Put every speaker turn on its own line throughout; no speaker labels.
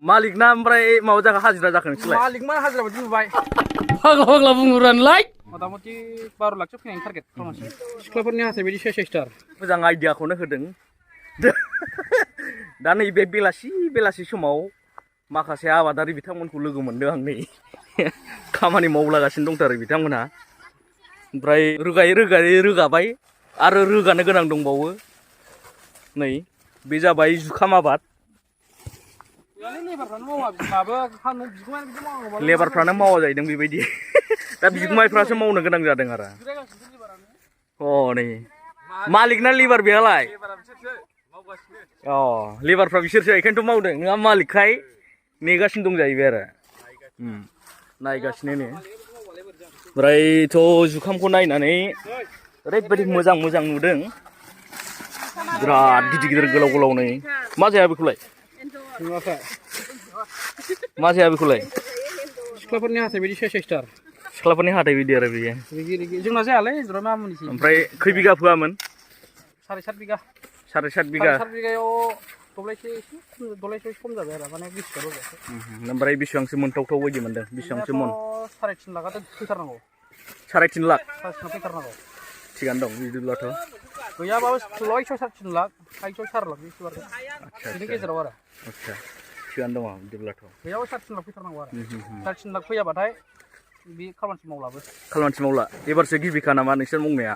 मालिक ना ओमफ्राय माबा जाखो हाजिरा जाखो नोंसोरलाय?
मालिक मा हाजिरा बायदि नुबाय।
फाग्ला बुंहरानोलाय।
मथा-मथि 12 लाखसो फैनायनि टारगेट खालामनोसै। सिख्लाफोरनि हाथाय बायदि 6
मोजां आइडियाखौनो होदों। दा नैबे बेलासि समाव माखासे आबादारि बिथांमोनखौ लोगो मोनदों आं नै खामानि मावलागासिनो दंथारो बिथांमोनहा। ओमफ्राय रोगाबाय आरो रोगानो गोनां दंबावो। नै बे जाबाय जुखाम आबाद। लेबारफ्रानो मावा जाहैदों बेबायदि। दा बिगुमायफ्रासो मावनो गोनां जादों आरो। नै मालिक ना लेबार बेयालाय? लेबारफ्रा बिसोरसो बेखायनोथ' मावदों नोंहा मालिकखाय नेगासिनो दं जाहैबाय आरो। नायगासिनो नै। ओमफ्रायथ' जुखामखौ नायनानै ओरैबायदि मोजां नुदों। बिराद गिदिर गोलाव नै। मा जाया बेखौलाय? मा जाया बेखौलाय?
सिख्लाफोरनि हाथाय बायदि 6
सिख्लाफोरनि हाथाय बायदि आरो बेयो।
जोंना जायालै जरा मामुनिसै।
ओमफ्राय खै बिगा फोआमोन?
7.5 बिगा।
7.5 बिगा।
7 बिगायाव दब्लायसे खम जाबाय आरो माने 20 बिगा रज'याखै।
ओमफ्राय बेसेबांसो मोनथावथाव बायदि मोनदों? बेसेबांसो मन?
3.5 लाखआथ' फैथारनांगौ।
3.5 लाख?
3.5 लाख फैथारनांगौ।
थिगानो दं बिदिब्लाथ'।
गैयाबाबो 3.5 लाख, 4 लाख बिदि बारगोन। बिनि गेजेराव आरो।
आच्छा थिगानो दङ बिदिब्लाथ'।
गैयाबा 3.5 लाख फैथारनांगौ आरो। 3.5 लाख फैयाबाथाय बे खामानिसो मावलाबो।
खामानिसो मावला। एबारसो गिबिखा नामा नोंसोर मावनाया?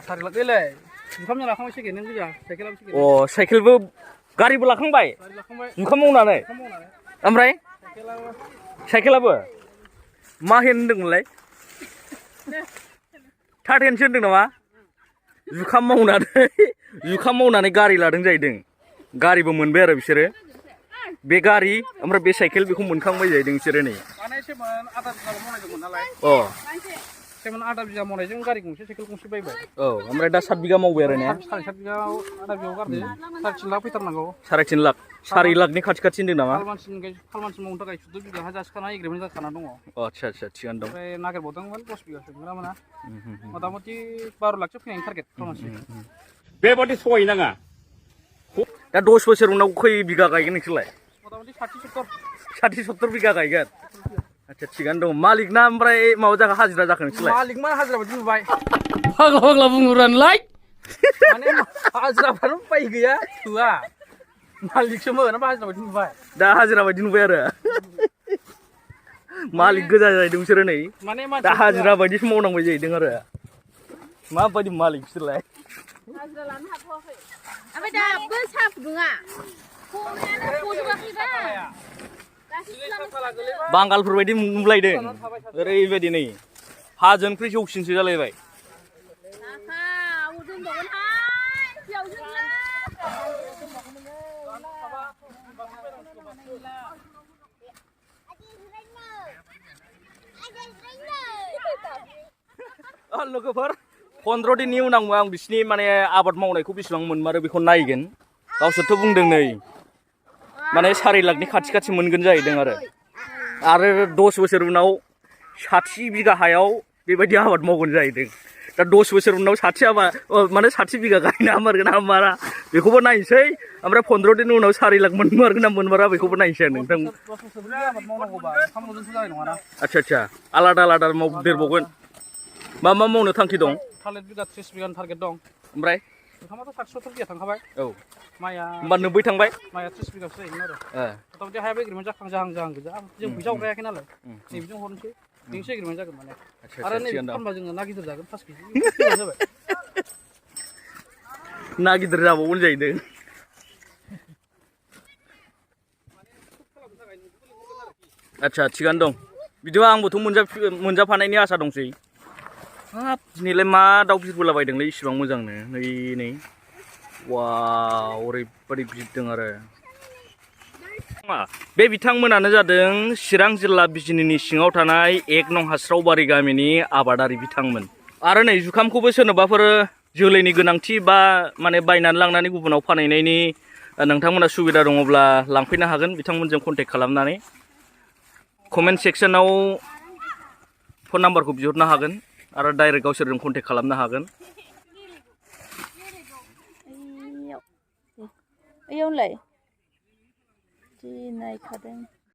4 लाख गैलाय। जुखामजों लाखांबाय नों गोजा साइकेलाबो सिगोन।
साइकेलबो गारिबो लाखांबाय? जुखाम मावनानै? ओमफ्राय साइकेलाबो? मा हेन्द होनदोंमोनलाय? थार्ड हेन्दसो होनदों नामा? जुखाम मावनानै गारि लादों जाहैदों। गारिबो मोनबाय आरो बिसोरो। बे गारि ओमफ्राय बे साइकेल बेखौ मोनखांबाय जाहैदों बिसोरो नै। सेमोन आधा बिगा मावनायजों गारि गंसे साइकेल गंसे बायबाय। ओमफ्राय दा 7 बिगा मावबाय आरो ने?
7.5 बिगायाव आधा बिगायाव गारदो 3.5 लाख फैथारनांगौ।
3.5 लाख? 4 लाखनि खाथि होनदों नामा?
खालमानसि मावनो थाखाय 14 बिगा हा जासिखाना एग्रिमेन्ट जाखाना दङ।
आच्छा थिगानो दं।
ओमफ्राय नागिरबावदोंमोन 10 बिगासो मोना। मथा-मथि 12 लाखसो फैनायनि टारगेट खालामनोसै।
बेबादि सहायनाङा। दा 10 बोसोर उनाव खै बिगा गायगोन नोंसोरलाय?
मथा-मथि 60-70।
60-70 बिगा गायगोन? आच्छा थिगानो दं। मालिक ना ओमफ्राय माबा जाखो हाजिरा जाखो नोंसोरलाय?
मालिक मा हाजिरा बायदि नुबाय।
फाग्ला बुंहरानोलाय।
माने हाजिराफ्रानो उपाय गैया थोआ। मालिकसोमोन ओमफ्राय हाजिरा बायदि नुबाय।
दा हाजिरा बायदि नुबाय आरो। मालिक गोजा जाहैदों बिसोरो नै। दा हाजिरा बायदिसो मावनांबाय जाहैदों आरो। माबायदि मालिक बिसोरलाय?
हाजिरा लानो हाथ'वाखै। ओमफ्राय दाबो साहा फुदुङा।
बांगालफोर बायदि नुलायदों। ओरैबायदि नै हाजोनिख्रुइ जौसिनसो जालायबाय। लोगोफोर 15 दिननि उनाव आं बिसिनि माने आबाद मावनायखौ बेसेबां मोनमारो बेखौ नायगोन। गावसोरथ' बुंदों नै माने 4 लाखनि खाथि मोनगोन जाहैदों आरो 10 बोसोर उनाव 60 बिगा हायाव बेबायदि आबाद मावगोन जाहैदों। दा 10 बोसोर उनाव 60 बिगा गायनो हामारगोन ना हामारा बेखौबो नायनोसै। ओमफ्राय 15 दिन उनाव 4 लाख मोनमारगोन ना मोनमारा बेखौबो नायनोसै आं नोंथां। आच्छा आलादा मावदेरबावगोन। मा मावनो थांखि दं?
थालिर बिगा 30 बिगानि टारगेट दं।
ओमफ्राय
जुखामाथ' 60-70 बिगा थांखाबाय। माइआ
होमबा 90 थांबाय।
माइआ 30 बिगासो जाहैगोन आरो। मथा-मथि हायाबो एग्रिमेन्ट जाहां गोजा। जों फैसा हरखायाखै नालाय। नैबेजों हरनोसै। बेजोंसो एग्रिमेन्ट जागोन माने। आरो नैबे फानबा जोङो ना गिदिर जागोन 5 केजि जाबाय।
ना गिदिर जाबावगोन जाहैदों। आच्छा थिगानो दं। बिदिबा आंबोथ' मोनजाफानायनि आसा दंसै। हाब दिनैलाय मा दाउ बिरबोलाबायदोंलै इसिबां मोजांनो नै वाव ओरैबायदि बिरदों आरो। बे बिथांमोनानो जादों चिरां जिल्ला बिजिनिनि सिङाव थानाय 1 नं हास्रावबारि गामिनि आबादारि बिथांमोन। आरो नै जुखामखौबो सोरनोबाफोर जोलैनि गोनांथि बा माने बायनानै लांनानै गुबुनाव फानहैनायनि नोंथांमोना सुबिदा दङब्ला लांफैनो हागोन बिथांमोनजों कन्टेक्ट खालामनानै। कमेन्ट सेक्सनाव फन नाम्बारखौ बिहरनो हागोन आरो डाइरेक्ट गावसोरजों कन्टेक्ट खालामनो हागोन।
ओइयावलाय जि नायखादों